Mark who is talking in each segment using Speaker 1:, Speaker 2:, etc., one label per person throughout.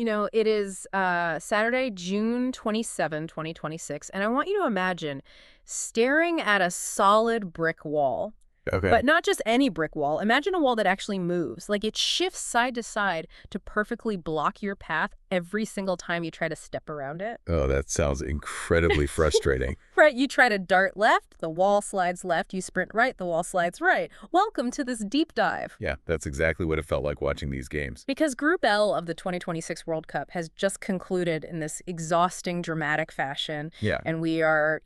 Speaker 1: It is Saturday, June 27, 2026, and I want you to imagine staring at a solid brick wall.
Speaker 2: Okay.
Speaker 1: But not just any brick wall. Imagine a wall that actually moves. Like it shifts side to side to perfectly block your path every single time you try to step around it.
Speaker 2: Oh, that sounds incredibly frustrating.
Speaker 1: Right, you try to dart left, the wall slides left, you sprint right, the wall slides right. Welcome to this deep dive.
Speaker 2: Yeah, that's exactly what it felt like watching these games.
Speaker 1: Because Group L of the 2026 World Cup has just concluded in this exhausting, dramatic fashion.
Speaker 2: Yeah.
Speaker 1: And we are,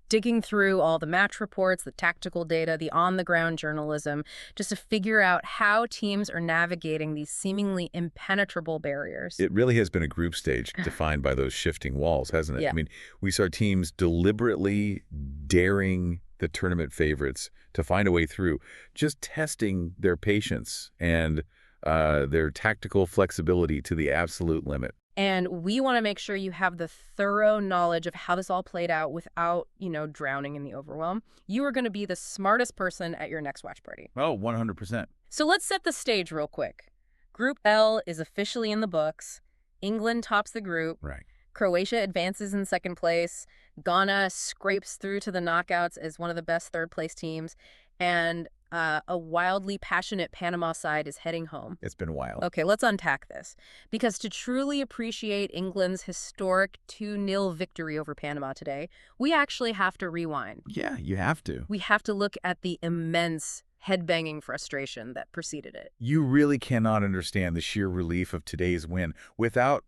Speaker 1: digging through all the match reports, the tactical data, the on-the-ground journalism, just to figure out how teams are navigating these seemingly impenetrable barriers.
Speaker 2: It really has been a group stage defined by those shifting walls, hasn't it?
Speaker 1: Yeah.
Speaker 2: I mean, we saw teams deliberately daring the tournament favorites to find a way through, just testing their patience and their tactical flexibility to the absolute limit.
Speaker 1: And we want to make sure you have the thorough knowledge of how this all played out without, drowning in the overwhelm. You are going to be the smartest person at your next watch party.
Speaker 2: Oh, 100%.
Speaker 1: So let's set the stage real quick. Group L is officially in the books. England tops the group.
Speaker 2: Right.
Speaker 1: Croatia advances in second place. Ghana scrapes through to the knockouts as one of the best third-place teams. And a wildly passionate Panama side is heading home.
Speaker 2: It's been wild.
Speaker 1: Okay, let's unpack this. Because to truly appreciate England's historic 2-0 victory over Panama today, we actually have to rewind.
Speaker 2: Yeah, you have to.
Speaker 1: We have to look at the immense head-banging frustration that preceded it.
Speaker 2: You really cannot understand the sheer relief of today's win without,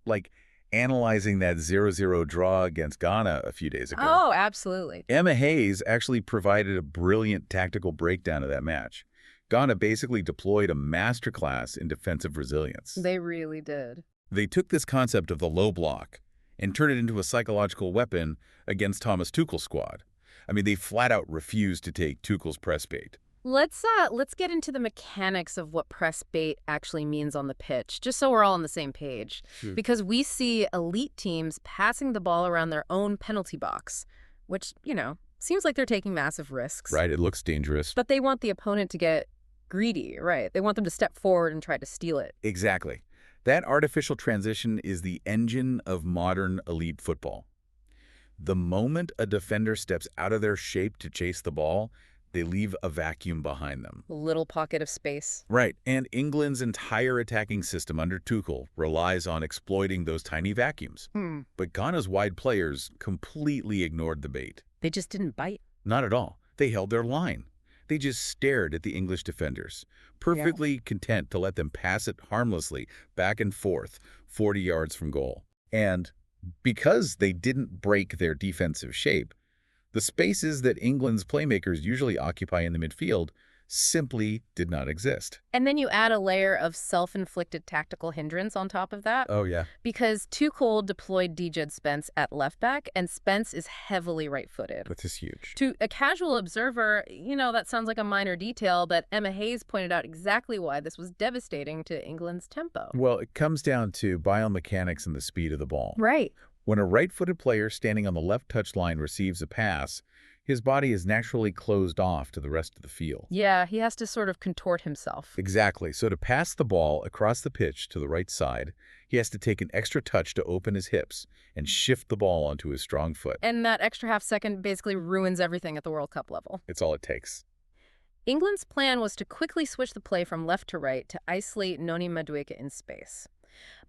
Speaker 2: analyzing that 0-0 draw against Ghana a few days ago.
Speaker 1: Oh, absolutely.
Speaker 2: Emma Hayes actually provided a brilliant tactical breakdown of that match. Ghana basically deployed a masterclass in defensive resilience.
Speaker 1: They really did.
Speaker 2: They took this concept of the low block and turned it into a psychological weapon against Thomas Tuchel's squad. I mean, they flat out refused to take Tuchel's press bait.
Speaker 1: Let's get into the mechanics of what press bait actually means on the pitch, just so we're all on the same page.
Speaker 2: Sure.
Speaker 1: Because we see elite teams passing the ball around their own penalty box, which, seems like they're taking massive risks.
Speaker 2: Right, it looks dangerous.
Speaker 1: But they want the opponent to get greedy, right? They want them to step forward and try to steal it.
Speaker 2: Exactly. That artificial transition is the engine of modern elite football. The moment a defender steps out of their shape to chase the ball, they leave a vacuum behind them.
Speaker 1: A little pocket of space.
Speaker 2: Right, and England's entire attacking system under Tuchel relies on exploiting those tiny vacuums. But Ghana's wide players completely ignored the bait.
Speaker 1: They just didn't bite.
Speaker 2: Not at all. They held their line. They just stared at the English defenders, perfectly content to let them pass it harmlessly back and forth 40 yards from goal. And because they didn't break their defensive shape, the spaces that England's playmakers usually occupy in the midfield simply did not exist.
Speaker 1: And then you add a layer of self-inflicted tactical hindrance on top of that.
Speaker 2: Oh, yeah.
Speaker 1: Because Tuchel deployed Djed Spence at left back, and Spence is heavily right-footed.
Speaker 2: Which is huge.
Speaker 1: To a casual observer, that sounds like a minor detail, but Emma Hayes pointed out exactly why this was devastating to England's tempo.
Speaker 2: Well, it comes down to biomechanics and the speed of the ball.
Speaker 1: Right.
Speaker 2: When a right-footed player standing on the left touchline receives a pass, his body is naturally closed off to the rest of the field.
Speaker 1: Yeah, he has to sort of contort himself.
Speaker 2: Exactly. So to pass the ball across the pitch to the right side, he has to take an extra touch to open his hips and shift the ball onto his strong foot.
Speaker 1: And that extra half second basically ruins everything at the World Cup level.
Speaker 2: It's all it takes.
Speaker 1: England's plan was to quickly switch the play from left to right to isolate Noni Madueke in space.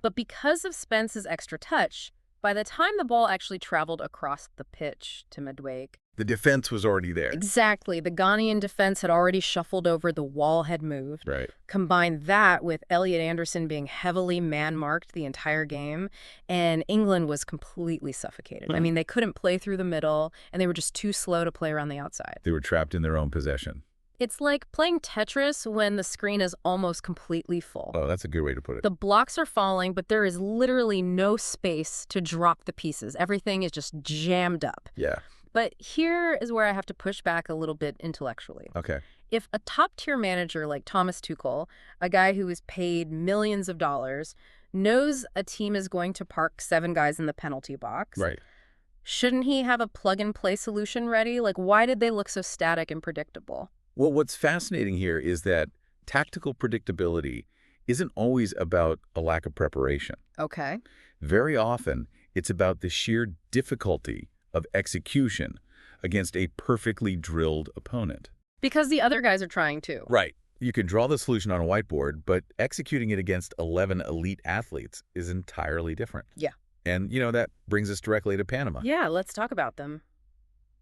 Speaker 1: But because of Spence's extra touch, by the time the ball actually traveled across the pitch to Madueke,
Speaker 2: the defense was already there.
Speaker 1: Exactly. The Ghanaian defense had already shuffled over, the wall had moved.
Speaker 2: Right.
Speaker 1: Combine that with Elliot Anderson being heavily man-marked the entire game, and England was completely suffocated. I mean, they couldn't play through the middle, and they were just too slow to play around the outside.
Speaker 2: They were trapped in their own possession.
Speaker 1: It's like playing Tetris when the screen is almost completely full.
Speaker 2: Oh, that's a good way to put it.
Speaker 1: The blocks are falling, but there is literally no space to drop the pieces. Everything is just jammed up.
Speaker 2: Yeah.
Speaker 1: But here is where I have to push back a little bit intellectually.
Speaker 2: Okay.
Speaker 1: If a top-tier manager like Thomas Tuchel, a guy who is paid millions of dollars, knows a team is going to park 7 guys in the penalty box,
Speaker 2: Right.
Speaker 1: shouldn't he have a plug-and-play solution ready? Why did they look so static and predictable?
Speaker 2: Well, what's fascinating here is that tactical predictability isn't always about a lack of preparation.
Speaker 1: Okay.
Speaker 2: Very often, it's about the sheer difficulty of execution against a perfectly drilled opponent.
Speaker 1: Because the other guys are trying too.
Speaker 2: Right. You can draw the solution on a whiteboard, but executing it against 11 elite athletes is entirely different.
Speaker 1: Yeah.
Speaker 2: And, that brings us directly to Panama.
Speaker 1: Yeah, let's talk about them.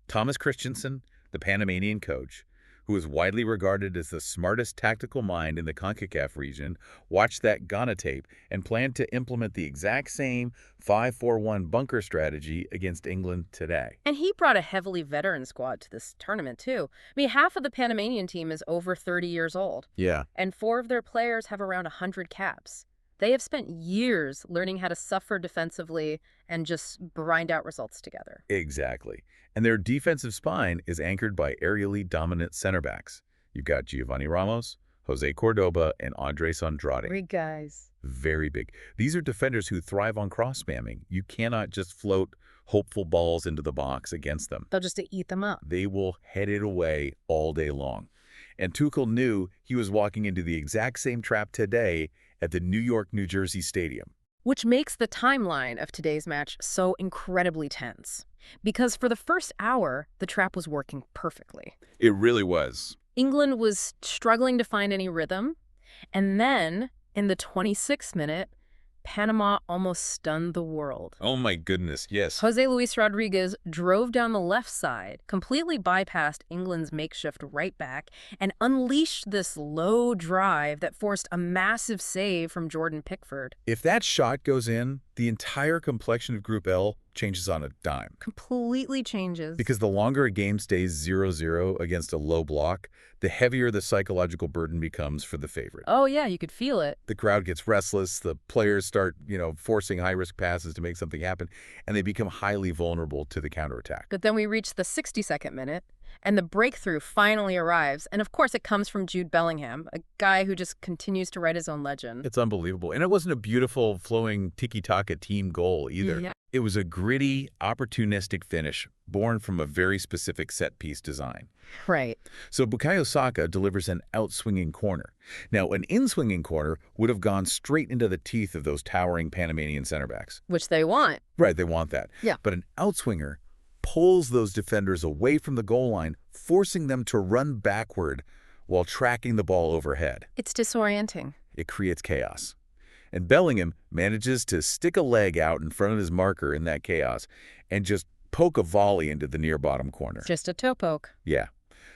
Speaker 2: Thomas Christensen, the Panamanian coach, who is widely regarded as the smartest tactical mind in the CONCACAF region, watched that Ghana tape and planned to implement the exact same 5-4-1 bunker strategy against England today.
Speaker 1: And he brought a heavily veteran squad to this tournament, too. I mean, half of the Panamanian team is over 30 years old.
Speaker 2: Yeah.
Speaker 1: And 4 of their players have around 100 caps. They have spent years learning how to suffer defensively and just grind out results together.
Speaker 2: Exactly. And their defensive spine is anchored by aerially dominant center backs. You've got Giovanni Ramos, Jose Cordoba, and Andres Andrade.
Speaker 1: Great guys.
Speaker 2: Very big. These are defenders who thrive on cross-spamming. You cannot just float hopeful balls into the box against them.
Speaker 1: They'll just eat them up.
Speaker 2: They will head it away all day long. And Tuchel knew he was walking into the exact same trap today at the New York, New Jersey Stadium.
Speaker 1: Which makes the timeline of today's match so incredibly tense. Because for the first hour, the trap was working perfectly.
Speaker 2: It really was.
Speaker 1: England was struggling to find any rhythm. And then, in the 26th minute, Panama almost stunned the world.
Speaker 2: Oh my goodness, yes.
Speaker 1: Jose Luis Rodriguez drove down the left side, completely bypassed England's makeshift right back, and unleashed this low drive that forced a massive save from Jordan Pickford.
Speaker 2: If that shot goes in, the entire complexion of Group L changes on a dime.
Speaker 1: Completely changes.
Speaker 2: Because the longer a game stays 0-0 against a low block, the heavier the psychological burden becomes for the favorite.
Speaker 1: Oh yeah, you could feel it.
Speaker 2: The crowd gets restless, the players start, forcing high-risk passes to make something happen, and they become highly vulnerable to the counterattack.
Speaker 1: But then we reach the 62nd minute, and the breakthrough finally arrives. And of course, it comes from Jude Bellingham, a guy who just continues to write his own legend.
Speaker 2: It's unbelievable. And it wasn't a beautiful, flowing tiki-taka team goal either.
Speaker 1: Yeah.
Speaker 2: It was a gritty, opportunistic finish born from a very specific set-piece design.
Speaker 1: Right.
Speaker 2: So Bukayo Saka delivers an out-swinging corner. Now, an in-swinging corner would have gone straight into the teeth of those towering Panamanian center backs.
Speaker 1: Which they want.
Speaker 2: Right, they want that.
Speaker 1: Yeah.
Speaker 2: But an outswinger pulls those defenders away from the goal line, forcing them to run backward while tracking the ball overhead.
Speaker 1: It's disorienting.
Speaker 2: It creates chaos. And Bellingham manages to stick a leg out in front of his marker in that chaos and just poke a volley into the near bottom corner.
Speaker 1: Just a toe poke.
Speaker 2: Yeah.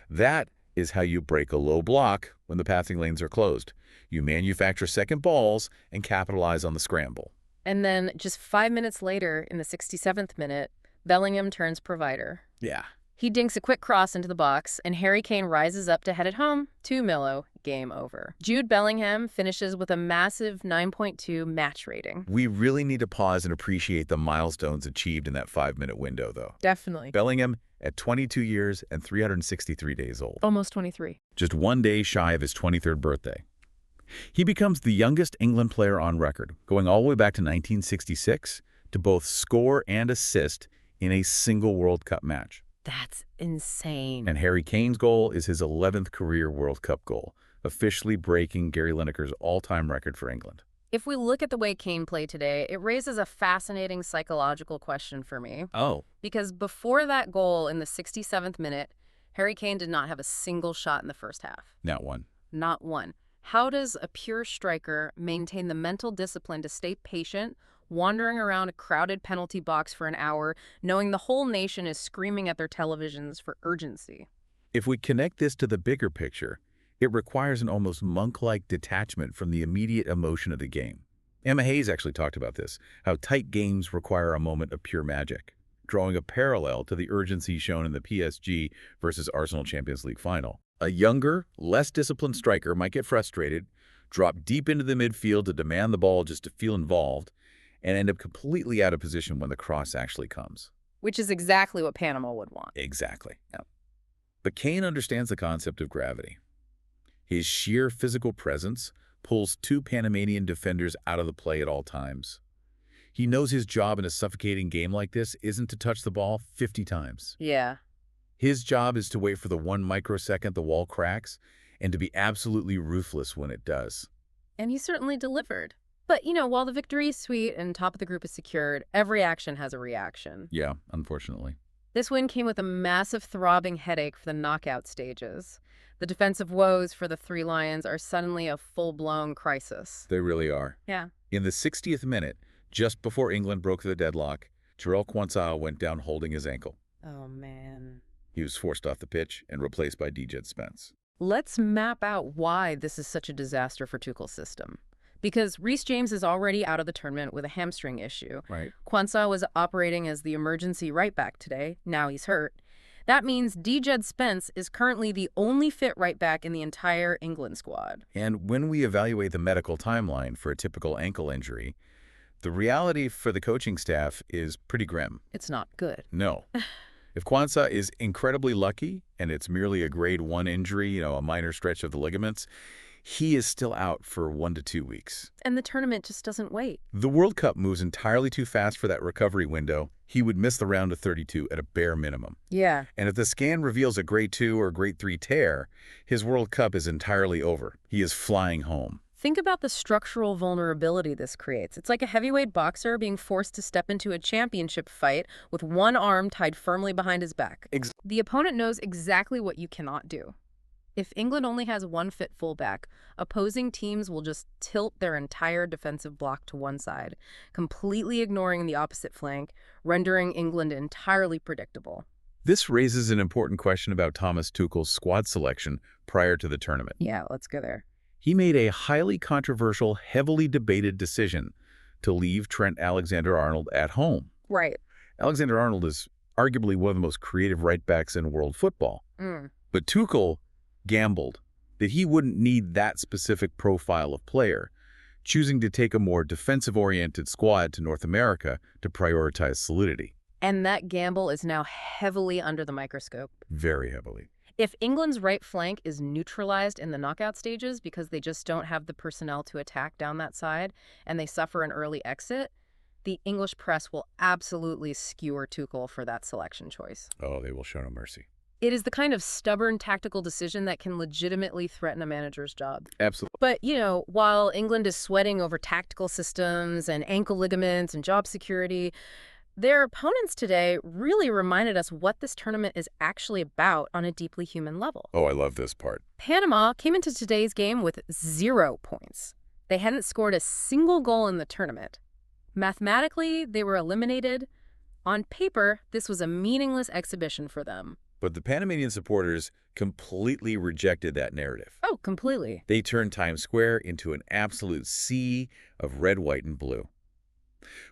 Speaker 2: That is how you break a low block when the passing lanes are closed. You manufacture second balls and capitalize on the scramble.
Speaker 1: And then just 5 minutes later, in the 67th minute, Bellingham turns provider.
Speaker 2: Yeah.
Speaker 1: He dinks a quick cross into the box, and Harry Kane rises up to head it home. 2-0, game over. Jude Bellingham finishes with a massive 9.2 match rating.
Speaker 2: We really need to pause and appreciate the milestones achieved in that 5-minute window, though.
Speaker 1: Definitely.
Speaker 2: Bellingham at 22 years and 363 days old.
Speaker 1: Almost 23.
Speaker 2: Just 1 day shy of his 23rd birthday. He becomes the youngest England player on record, going all the way back to 1966, to both score and assist in a single World Cup match.
Speaker 1: That's insane.
Speaker 2: And Harry Kane's goal is his 11th career World Cup goal, officially breaking Gary Lineker's all-time record for England.
Speaker 1: If we look at the way Kane played today, it raises a fascinating psychological question for me.
Speaker 2: Oh.
Speaker 1: Because before that goal in the 67th minute, Harry Kane did not have a single shot in the first half.
Speaker 2: Not one.
Speaker 1: Not one. How does a pure striker maintain the mental discipline to stay patient, wandering around a crowded penalty box for an hour, knowing the whole nation is screaming at their televisions for urgency?
Speaker 2: If we connect this to the bigger picture, it requires an almost monk-like detachment from the immediate emotion of the game. Emma Hayes actually talked about this, how tight games require a moment of pure magic, drawing a parallel to the urgency shown in the PSG versus Arsenal Champions League final. A younger, less disciplined striker might get frustrated, drop deep into the midfield to demand the ball just to feel involved, and end up completely out of position when the cross actually comes.
Speaker 1: Which is exactly what Panama would want.
Speaker 2: Exactly. Yeah. But Kane understands the concept of gravity. His sheer physical presence pulls 2 Panamanian defenders out of the play at all times. He knows his job in a suffocating game like this isn't to touch the ball 50 times.
Speaker 1: Yeah.
Speaker 2: His job is to wait for the 1 microsecond the wall cracks and to be absolutely ruthless when it does.
Speaker 1: And he certainly delivered. But, while the victory is sweet and top of the group is secured, every action has a reaction.
Speaker 2: Yeah, unfortunately.
Speaker 1: This win came with a massive throbbing headache for the knockout stages. The defensive woes for the Three Lions are suddenly a full-blown crisis.
Speaker 2: They really are.
Speaker 1: Yeah.
Speaker 2: In the 60th minute, just before England broke the deadlock, Jarell Quansah went down holding his ankle.
Speaker 1: Oh, man.
Speaker 2: He was forced off the pitch and replaced by D.J. Spence.
Speaker 1: Let's map out why this is such a disaster for Tuchel's system. Because Reece James is already out of the tournament with a hamstring issue.
Speaker 2: Right.
Speaker 1: Quansah was operating as the emergency right back today. Now he's hurt. That means D.J. Spence is currently the only fit right back in the entire England squad.
Speaker 2: And when we evaluate the medical timeline for a typical ankle injury, the reality for the coaching staff is pretty grim.
Speaker 1: It's not good.
Speaker 2: No. If Quansah is incredibly lucky and it's merely a grade 1 injury, a minor stretch of the ligaments, he is still out for 1 to 2 weeks.
Speaker 1: And the tournament just doesn't wait.
Speaker 2: The World Cup moves entirely too fast for that recovery window. He would miss the round of 32 at a bare minimum.
Speaker 1: Yeah.
Speaker 2: And if the scan reveals a grade 2 or grade 3 tear, his World Cup is entirely over. He is flying home.
Speaker 1: Think about the structural vulnerability this creates. It's like a heavyweight boxer being forced to step into a championship fight with one arm tied firmly behind his back. The opponent knows exactly what you cannot do. If England only has one fit fullback, opposing teams will just tilt their entire defensive block to one side, completely ignoring the opposite flank, rendering England entirely predictable.
Speaker 2: This raises an important question about Thomas Tuchel's squad selection prior to the tournament.
Speaker 1: Yeah, let's go there.
Speaker 2: He made a highly controversial, heavily debated decision to leave Trent Alexander-Arnold at home.
Speaker 1: Right.
Speaker 2: Alexander-Arnold is arguably one of the most creative right-backs in world football. But Tuchel gambled that he wouldn't need that specific profile of player, choosing to take a more defensive-oriented squad to North America to prioritize solidity.
Speaker 1: And that gamble is now heavily under the microscope.
Speaker 2: Very heavily.
Speaker 1: If England's right flank is neutralized in the knockout stages because they just don't have the personnel to attack down that side and they suffer an early exit, the English press will absolutely skewer Tuchel for that selection choice.
Speaker 2: Oh, they will show no mercy.
Speaker 1: It is the kind of stubborn tactical decision that can legitimately threaten a manager's job.
Speaker 2: Absolutely.
Speaker 1: But, while England is sweating over tactical systems and ankle ligaments and job security, their opponents today really reminded us what this tournament is actually about on a deeply human level.
Speaker 2: Oh, I love this part.
Speaker 1: Panama came into today's game with 0 points. They hadn't scored a single goal in the tournament. Mathematically, they were eliminated. On paper, this was a meaningless exhibition for them.
Speaker 2: But the Panamanian supporters completely rejected that narrative.
Speaker 1: Oh, completely.
Speaker 2: They turned Times Square into an absolute sea of red, white, and blue.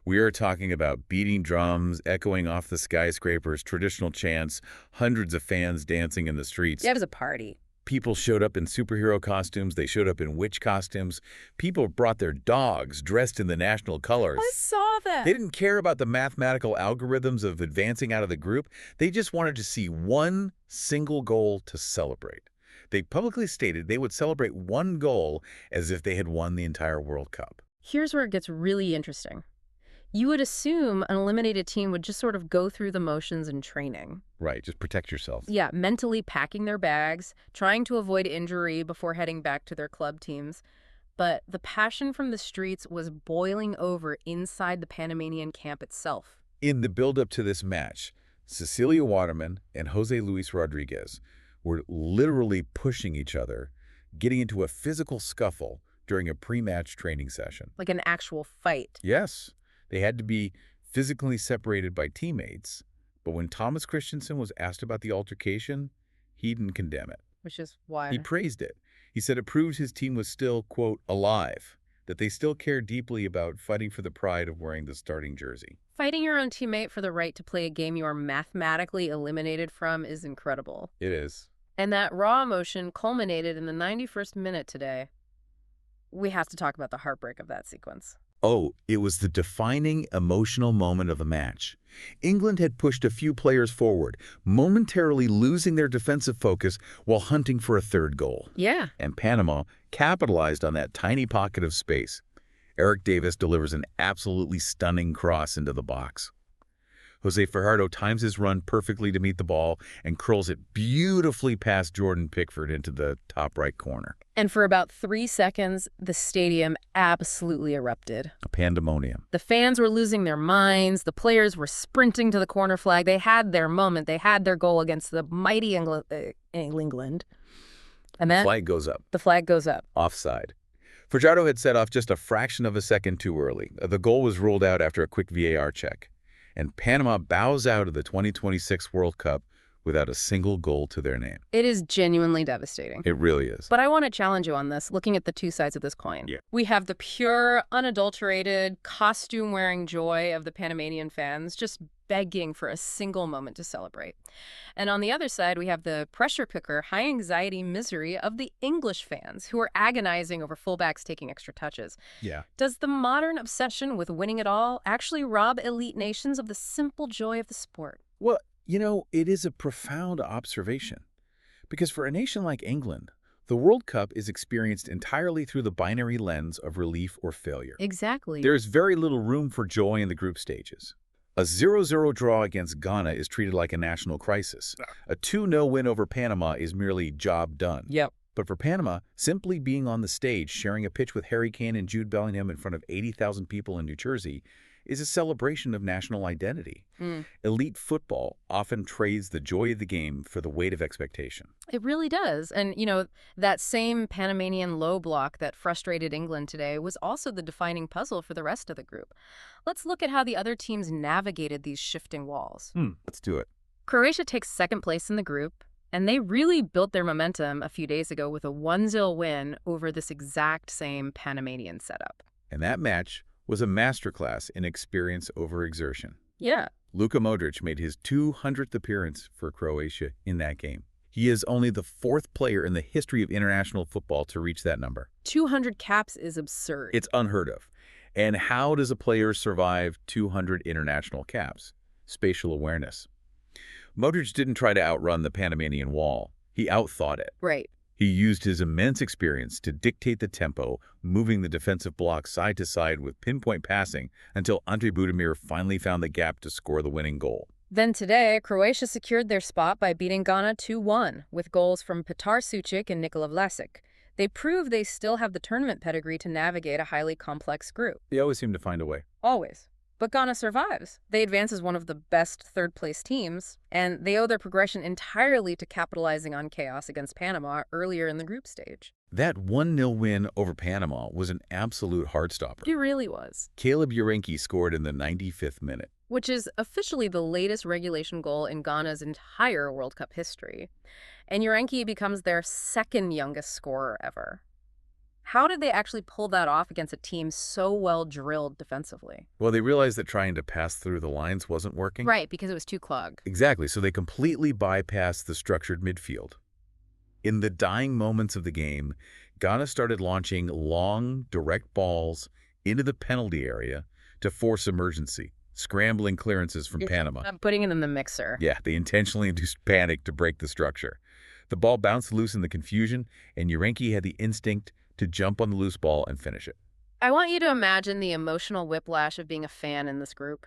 Speaker 2: We are talking about beating drums, echoing off the skyscrapers, traditional chants, hundreds of fans dancing in the streets.
Speaker 1: Yeah, it was a party.
Speaker 2: People showed up in superhero costumes. They showed up in witch costumes. People brought their dogs dressed in the national colors.
Speaker 1: I saw that.
Speaker 2: They didn't care about the mathematical algorithms of advancing out of the group. They just wanted to see one single goal to celebrate. They publicly stated they would celebrate one goal as if they had won the entire World Cup.
Speaker 1: Here's where it gets really interesting. You would assume an eliminated team would just sort of go through the motions in training.
Speaker 2: Right, just protect yourself.
Speaker 1: Yeah, mentally packing their bags, trying to avoid injury before heading back to their club teams. But the passion from the streets was boiling over inside the Panamanian camp itself.
Speaker 2: In the build-up to this match, Cecilia Waterman and Jose Luis Rodriguez were literally pushing each other, getting into a physical scuffle during a pre-match training session.
Speaker 1: Like an actual fight.
Speaker 2: Yes. They had to be physically separated by teammates, but when Thomas Christensen was asked about the altercation, he didn't condemn it.
Speaker 1: Which is why...
Speaker 2: He praised it. He said it proved his team was still, quote, alive, that they still care deeply about fighting for the pride of wearing the starting jersey.
Speaker 1: Fighting your own teammate for the right to play a game you are mathematically eliminated from is incredible.
Speaker 2: It is.
Speaker 1: And that raw emotion culminated in the 91st minute today. We have to talk about the heartbreak of that sequence.
Speaker 2: Oh, it was the defining emotional moment of the match. England had pushed a few players forward, momentarily losing their defensive focus while hunting for a third goal.
Speaker 1: Yeah.
Speaker 2: And Panama capitalized on that tiny pocket of space. Eric Davis delivers an absolutely stunning cross into the box. Jose Fajardo times his run perfectly to meet the ball and curls it beautifully past Jordan Pickford into the top right corner.
Speaker 1: And for about 3 seconds, the stadium absolutely erupted.
Speaker 2: A pandemonium.
Speaker 1: The fans were losing their minds. The players were sprinting to the corner flag. They had their moment. They had their goal against the mighty England. And then
Speaker 2: Flag goes up.
Speaker 1: the flag goes up.
Speaker 2: Offside. Fajardo had set off just a fraction of a second too early. The goal was ruled out after a quick VAR check. And Panama bows out of the 2026 World Cup without a single goal to their name.
Speaker 1: It is genuinely devastating.
Speaker 2: It really is.
Speaker 1: But I want to challenge you on this, looking at the two sides of this coin.
Speaker 2: Yeah.
Speaker 1: We have the pure, unadulterated, costume-wearing joy of the Panamanian fans just begging for a single moment to celebrate. And on the other side, we have the pressure cooker, high-anxiety misery of the English fans who are agonizing over fullbacks taking extra touches.
Speaker 2: Yeah.
Speaker 1: Does the modern obsession with winning it all actually rob elite nations of the simple joy of the sport?
Speaker 2: Well, you know, it is a profound observation. Because for a nation like England, the World Cup is experienced entirely through the binary lens of relief or failure.
Speaker 1: Exactly.
Speaker 2: There's very little room for joy in the group stages. A 0-0 draw against Ghana is treated like a national crisis. A 2-0 win over Panama is merely job done.
Speaker 1: Yep.
Speaker 2: But for Panama, simply being on the stage, sharing a pitch with Harry Kane and Jude Bellingham in front of 80,000 people in New Jersey, is a celebration of national identity. Elite football often trades the joy of the game for the weight of expectation.
Speaker 1: It really does. And, you know, that same Panamanian low block that frustrated England today was also the defining puzzle for the rest of the group. Let's look at how the other teams navigated these shifting walls.
Speaker 2: Let's do it.
Speaker 1: Croatia takes second place in the group, and they really built their momentum a few days ago with a 1-0 win over this exact same Panamanian setup.
Speaker 2: And that match was a masterclass in experience over exertion.
Speaker 1: Yeah.
Speaker 2: Luka Modric made his 200th appearance for Croatia in that game. He is only the fourth player in the history of international football to reach that number.
Speaker 1: 200 caps is absurd.
Speaker 2: It's unheard of. And how does a player survive 200 international caps? Spatial awareness. Modric didn't try to outrun the Panamanian wall. He outthought it.
Speaker 1: Right.
Speaker 2: He used his immense experience to dictate the tempo, moving the defensive block side to side with pinpoint passing until Ante Budimir finally found the gap to score the winning goal.
Speaker 1: Then today, Croatia secured their spot by beating Ghana 2-1 with goals from Petar Sucic and Nikola Vlasic. They prove they still have the tournament pedigree to navigate a highly complex group.
Speaker 2: They always seem to find a way.
Speaker 1: Always. But Ghana survives. They advance as one of the best third-place teams, and they owe their progression entirely to capitalizing on chaos against Panama earlier in the group stage.
Speaker 2: That 1-0 win over Panama was an absolute heartstopper.
Speaker 1: It really was.
Speaker 2: Caleb Urenki scored in the 95th minute.
Speaker 1: Which is officially the latest regulation goal in Ghana's entire World Cup history. And Urenki becomes their second youngest scorer ever. How did they actually pull that off against a team so well drilled defensively?
Speaker 2: Well, they realized that trying to pass through the lines wasn't working.
Speaker 1: Right, because it was too clogged.
Speaker 2: Exactly, so they completely bypassed the structured midfield. In the dying moments of the game, Ghana started launching long, direct balls into the penalty area to force emergency, scrambling clearances from Panama.
Speaker 1: I'm putting it in the mixer.
Speaker 2: Yeah, they intentionally induced panic to break the structure. The ball bounced loose in the confusion, and Urenki had the instinct to jump on the loose ball and finish it.
Speaker 1: I want you to imagine the emotional whiplash of being a fan in this group.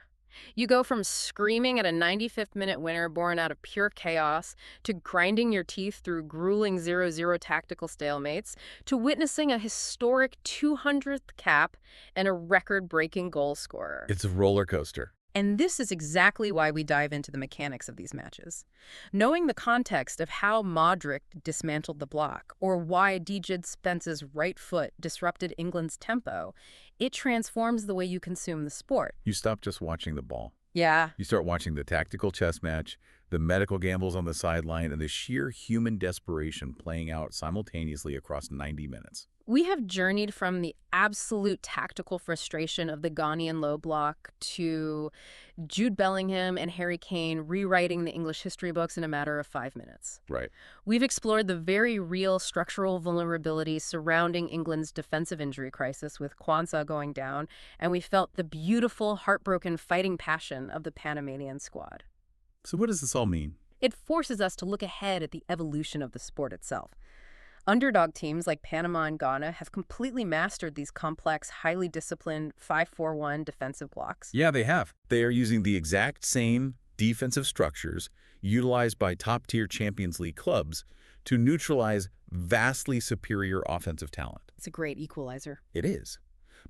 Speaker 1: You go from screaming at a 95th minute winner born out of pure chaos to grinding your teeth through grueling 0-0 tactical stalemates to witnessing a historic 200th cap and a record-breaking goal scorer.
Speaker 2: It's a roller coaster.
Speaker 1: And this is exactly why we dive into the mechanics of these matches. Knowing the context of how Modric dismantled the block, or why Djed Spence's right foot disrupted England's tempo, it transforms the way you consume the sport.
Speaker 2: You stop just watching the ball.
Speaker 1: Yeah.
Speaker 2: You start watching the tactical chess match, the medical gambles on the sideline, and the sheer human desperation playing out simultaneously across 90 minutes.
Speaker 1: We have journeyed from the absolute tactical frustration of the Ghanaian low block to Jude Bellingham and Harry Kane rewriting the English history books in a matter of 5 minutes.
Speaker 2: Right.
Speaker 1: We've explored the very real structural vulnerabilities surrounding England's defensive injury crisis with Kwanzaa going down, and we felt the beautiful, heartbroken fighting passion of the Panamanian squad.
Speaker 2: So what does this all mean?
Speaker 1: It forces us to look ahead at the evolution of the sport itself. Underdog teams like Panama and Ghana have completely mastered these complex, highly disciplined 5-4-1 defensive blocks.
Speaker 2: Yeah, they have. They are using the exact same defensive structures utilized by top-tier Champions League clubs to neutralize vastly superior offensive talent.
Speaker 1: It's a great equalizer.
Speaker 2: It is.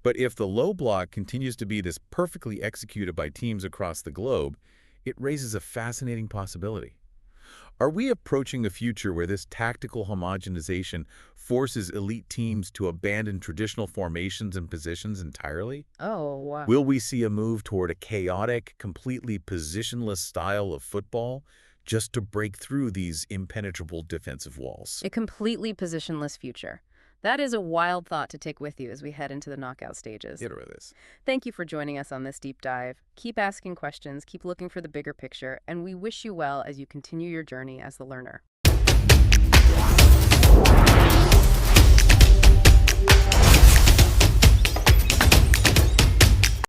Speaker 2: But if the low block continues to be this perfectly executed by teams across the globe, it raises a fascinating possibility. Are we approaching a future where this tactical homogenization forces elite teams to abandon traditional formations and positions entirely?
Speaker 1: Oh, wow.
Speaker 2: Will we see a move toward a chaotic, completely positionless style of football just to break through these impenetrable defensive walls?
Speaker 1: A completely positionless future. That is a wild thought to take with you as we head into the knockout stages.
Speaker 2: It really is.
Speaker 1: Thank you for joining us on this deep dive. Keep asking questions, keep looking for the bigger picture, and we wish you well as you continue your journey as the learner.